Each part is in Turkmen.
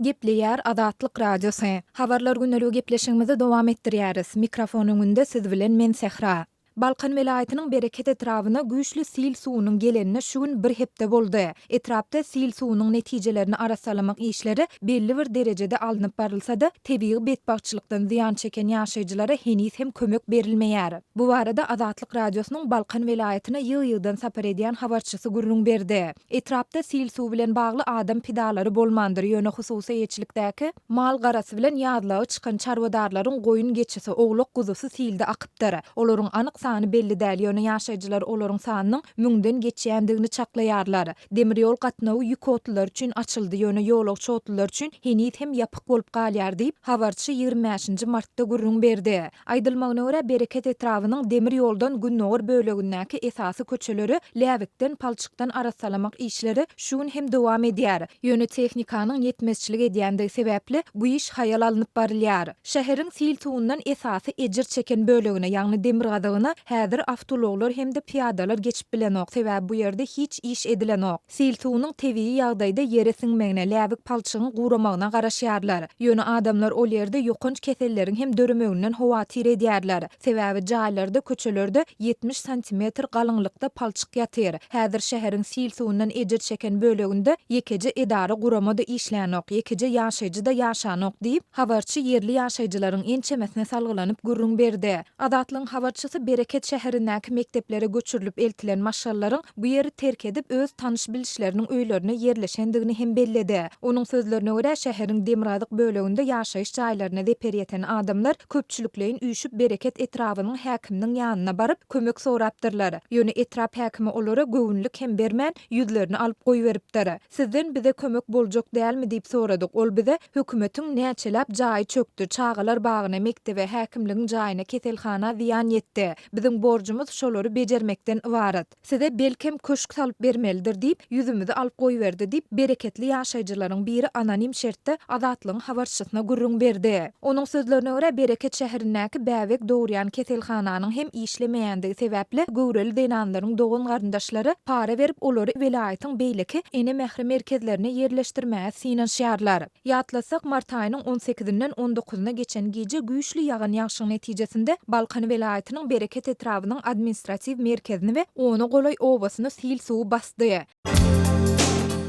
Gepleýär Azatlyk Radiosu. Habarlar günnäli gepleşigimizi dowam etdirýäris. Mikrofonuň önünde siz bilen men Sehra. Balkan welaýatynyň bereket etrawyna güýçli sil suwunyň gelenine şu gün bir hepde boldy. Etrapda sil suwunyň netijelerini arasalamak işleri belli bir derejede alınıp barylsa-da, tebii betbagçylykdan ziýan çeken ýaşaýjylara henis hem kömek berilmeýär. Bu barada Azatlyk Radiosynyň Balkan welaýatyna ýyl-ýyldan sapar edýän habarçysy gurrun berdi. Etrapda sil suw bilen bagly adam pidalary bolmandyr ýöne hususy ýetçilikdäki mal garasy bilen ýadlagy çykan çarwadarlaryň goýun geçisi oglak guzusy silde akypdyr. Olaryň anyk sany belli däl ýöne ýaşaýjylar olaryň sanynyň müňden geçýändigini çaklaýarlar. Demir ýol gatnawy ýük otlar üçin açyldy ýöne ýolagçy otlar üçin henis hem ýapyk bolup galýar diýip habarçy 25-nji martda gurrun berdi. Aýdylmagyna görä bereket etrawynyň demir ýoldan Günnowar bölegindäki esasy köçeleri Läwikden Palçykdan arasalamak işleri şu gün hem dowam edýär. Ýöne tehnikanyň ýetmezçilik edýändigi sebäpli bu iş hayal alınıp barylýar. Şäheriň sil suwundan esasy ejir çeken bölegine ýagny demir gadygyna häzir awtologlar hem de piyadalar geçip bilenok. Sebäbi bu ýerde hiç iş edilenok. Sil suwunyň tebii ýagdaýda ýere siňmegine Läwik palçygyny guramagyna garaşýarlar. Ýöne adamlar ol ýerde ýokunç keselleriň hem döremeginden howatyr edýärler. Sebäbi jaýlarda köçelerde 70 sm galyňlykda palçyk ýatyr. Häzir şäheriň sil suwundan ejir çeken böleginde ýekeje edara guramada işlänok, ýekeje ýaşaýjyda ýaşanok diýip habarçy ýerli ýaşaýjylaryň ençemesine salgylanyp gurrun berdi. Azatlyň habarçysy Bereket şäherindäki mekteplere göçürilip eltilen maşallaryň bu ýeri terk edip öz tanyş bilişleriniň öýlerine ýerleşendigini hem belledi. Onuň sözlerine görä şäheriň Demiradyk böleginde ýaşaýyş jaýlaryna deper ýeten adamlar köpçülükleýin üýşüp bereket etrawynyň häkiminiň ýanyna baryp kömek sorapdyrlar. Ýöne etrap häkimi olara göwnlük hem bermän ýüzlerini alyp goýberipdir. Sizden bize kömek boljak dälmi diýip soradyk. Ol bize hökümetiň näçelap jaý çöktü, çağalar bagyna, mektebe, häkimligiň jaýyna, keselhana ziýan ýetdi. Biziň borjumuz şolary bejermekden ibarat. Size belkem köşk salyp bermelidir diýip ýüzümizi alyp goýberdi diýip bereketli ýaşaýjylaryň biri anonim şertde Azatlygyň habarçysyna gurrun berdi. Onuň sözlerine görä Bereket şäherindäki Bäwek dowryan keselhananyň hem işlemeýändigi sebäpli göwreli denanlaryň dogan garyndaşlary para berip olary welaýatyň beýleki ene mähre merkezlerine ýerleşdirmäge synanşýarlar. Ýatlasak mart aýynyň 18-inden 19-na geçen gece güýçli ýagan ýagşyň netijesinde Balkan welaýatynyň Bereket etrawynyň administrativ merkezini we onu golay obasyny sil suw basdy.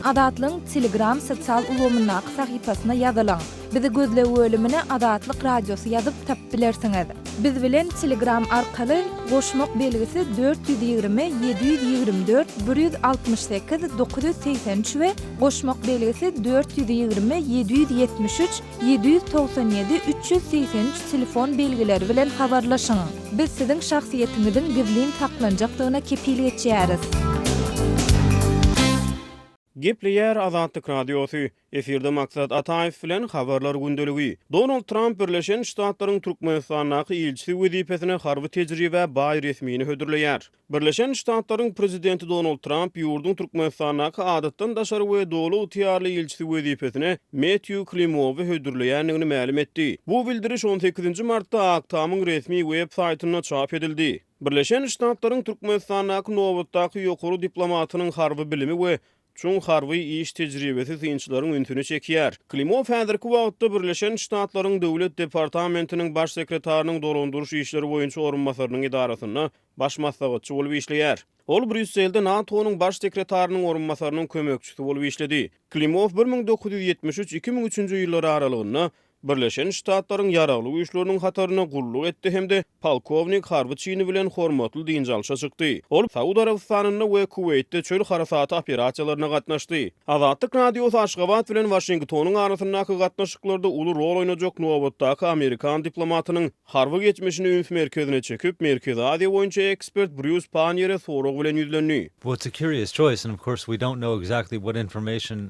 Azatlyň Telegram sosial ulgamynyň sahypasyna ýazylaň. Bizi gözle bölümine Azatlyk Radiosu ýazyp tap bilersiňiz. Biz bilen Telegram arkaly goşmak belgisi 420 724 168 983 we goşmak belgisi 420 773 797 383 telefon belgileri bilen habarlaşyň. Biz siziň şahsiýetiňiziň gizlin saklanjakdygyna kepillik etýäris. Gepleýär Azatlyk Radiosu. Efirde maksat Ataýew bilen habarlar gündeligi. Donald Trump Birleşen Ştatlaryň Türkmenistanyň ilçisi wezipesine harby tejribe baý resmini hödürleýär. Birleşen Ştatlaryň prezidenti Donald Trump ýurdun Türkmenistanyň adatdan daşary we dolu tiyarly ilçisi wezipesine Matthew Klimowy hödürleýändigini ma'lum etdi. Bu bildiriş 18-nji martda Aktamyň resmi web saýtyna çap edildi. Birleşen Ştatlaryň Türkmenistanyň nowatdaky ýokary diplomatynyň harby bilimi we çoň harby iş tejribesi synçylaryň üntüni çekýär. Klimow häzirki wagtda Birleşen Ştatlaryň Döwlet Departamentiniň baş sekretarynyň dolandyrış işleri boýunça orunmasarynyň idarasyna baş maslahatçy bolup işleýär. Ol Brüsselde NATO'nyň baş sekretarynyň orunmasarynyň kömekçisi bolup işledi. Klimow 1973-2003-nji ýyllar aralygyna Birleşen Ştatlaryň ýaragly güýçleriniň hataryna guruluk etdi hemde polkovnik harby çyny bilen hormatly diňjalşa çykdy. Ol Saudy Arabistanyna we Kuweytde çöl harasaty operasiýalaryna gatnaşdy. Azatlyk Radiosu Aşgabat bilen Washingtonyň arasyndaky gatnaşyklarda uly rol oýnajak nowatdaky Amerikan diplomatynyň harby geçmişini üns merkezine çekip Merkezi Aziýa boýunça ekspert Bruce Panier'e sorag bilen ýüzlendi. Well, it's a curious choice, and of course we don't know exactly what information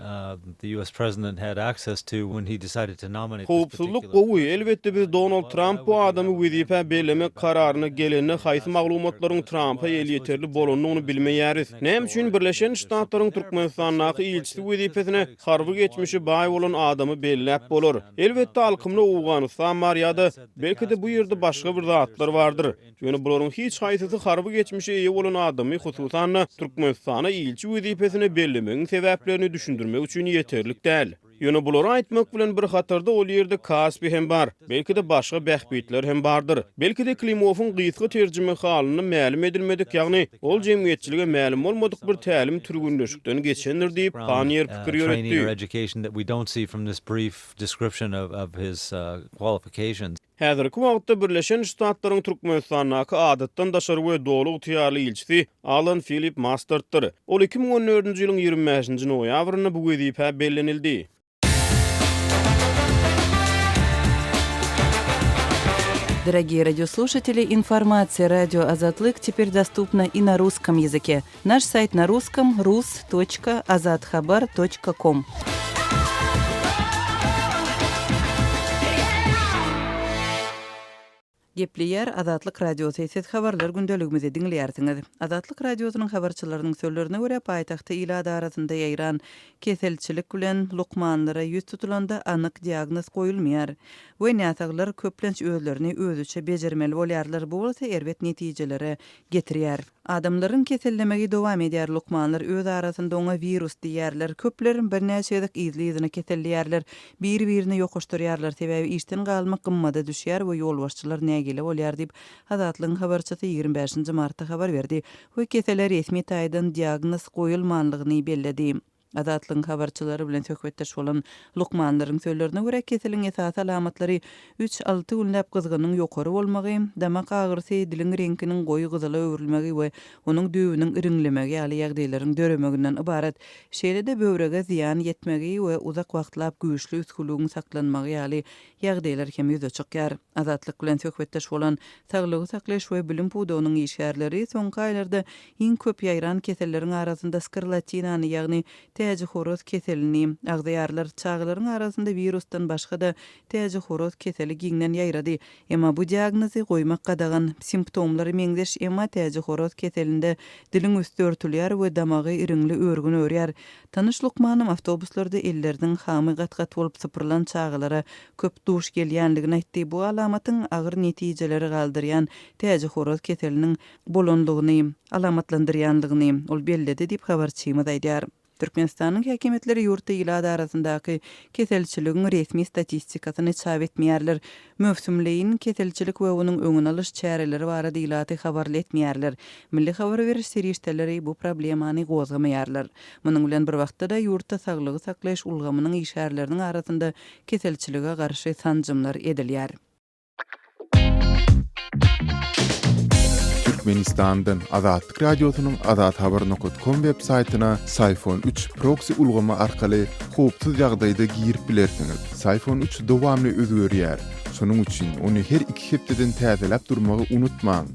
the US president had access to when he decided to nominate. Howpsuzlyk gowy elbetde biz Donald Trump bu adamy wezipe bellemek kararyny gelene haýsy maglumatlaryň Trump'a ýeterli bolanyny bilmeýäris. Näme üçin Birleşen Ştatlaryň Türkmenistanyň ilçisi wezipesine harby geçmişi baý bolan adamy belläp bolar. Elbetde alkymly Awganistan marýada belki de bu ýerde başga bir zatlar bardyr. Ýöne bularyň hiç haýsysy harby geçmişi eýe bolan adamy hususan Türkmenistana ilçi wezipesine bellemegiň sebäplerini düşündirmek üçin ýeterlik däl. Ýöne bulary aýtmak bilen bir hatarda ol ýerde Kaspi hem bar. Belki de başga bähbitler hem bardyr. Belki de Klimowyň gysga terjime halyny ma'lum edilmedik, ýagny ol jemgyýetçilige ma'lum bolmadyk bir tälim türgünleşikden geçendir diýip Panier pikir training or ýöretdi. education that we don't see from this brief description of his qualifications. Häzirki wagtda Birleşen Ştatlaryň Türkmenistanyňky adatdan daşary we doluq tiýarly ilçisi Alan Philip Mastertdyr. Ol 2014-nji ýylyň 25-nji noýabryna bu wezipä bellenildi. Дорогие радиослушатели, информация «Радио Азатлык» теперь доступна и на русском языке. Наш сайт на русском – rus.azatxabar.com. Gepleýär Azatlyk radiosu ses habarlar gündeligimizi dinleýärsiňiz. Azatlyk radiosynyň habarçylarynyň sözlerine görä paýtagty ila arasynda ýaýran keselçilik bilen lukmanlara ýüz tutulanda anyk diagnoz goýulmaýar. We näsaglar köplenç özlerini özüçe bejermeli bolýarlar, bu bolsa erbet netijelere getirýär. Adamlaryň kesellemegi dowam edýär, lukmanlar öz arasynda oňa virus diýerler. Köplerin bir näçe ýylyk izlizini kesellýärler, bir-birini ýokuşdurýarlar, sebäbi işden galmak gymmada düşýär we ýolbaşçylar nägile bolýar diýip Azatlyň habarçysy 25-nji martda habar berdi. Bu keseler resmi taýdan diagnoz goýulmanlygyny belledi. Azatlyň habarçylary bilen söhbetdeş bolan lukmanlaryň sözlerine görä keseliň esas alamatlary 3-6 günläp gyzgynyň ýokary bolmagy, damak agyrsy, diliň reňkiniň goýy gyzyla öwrülmegi we onuň düýbüniň iriňlemegi ýaly ýagdaýlaryň döremeginden ibaret. Şeýle de böwrege ziýan ýetmegi we uzak wagtlap güýçli üsküligiň saklanmagy ýaly ýagdaýlar hem ýüze çykýar. Azatlyk bilen söhbetdeş bolan Saglygy saklaýyş we bilim pudugynyň işgärleri soňky aýlarda iň köp ýaýran keselleriň arasynda skarlatinany ýagny täze horoz keselini, agdaýarlar çağlaryň arasynda virusdan başga da täze horoz keseli giňden ýaýrady. Emma bu diagnozy goýmak gadagan simptomlary meňzeş, emma täze horoz keselinde diliň üstü örtülýär we damagy iriňli örgün örýär. Tanyş lukmanym awtobuslarda elleriniň hamy gat-gat bolup sypyrlan çağlara köp duş gelýänligini aýtdy. Bu alamatyň agyr netijeleri galdyrýan täze horoz keseliniň bolanlygyny, alamatlandyrýanlygyny ol belledi diýip habarçymyz aýdýar. Türkmenistanyň häkimetleri ýurtda ýylar arasyndaky keselçiligiň resmi statistikasyny çap etmeýärler. Möwsümleýin keselçilik we onuň öňüni alyş çäreleri barada ýylaty habarly etmeýärler. Milli habar beriş serişdeleri bu problemany gozgamaýarlar. Munyň bilen bir wagtda da ýurtda saglygy saklaýyş ulgamynyň işgärleriniň arasynda keselçilige garşy sanjymlar edilýär. Türkmenistan'dan Azatlyk radiosynyň azathabar.com web saýtyna Sayfon 3 proxy ulgama arkaly howpsuz ýagdaýda girip bilersiňiz. Sayfon 3 dowamly özgörýär. Şonuň üçin ony her 2 hepdeden täzeläp durmagy unutmaň.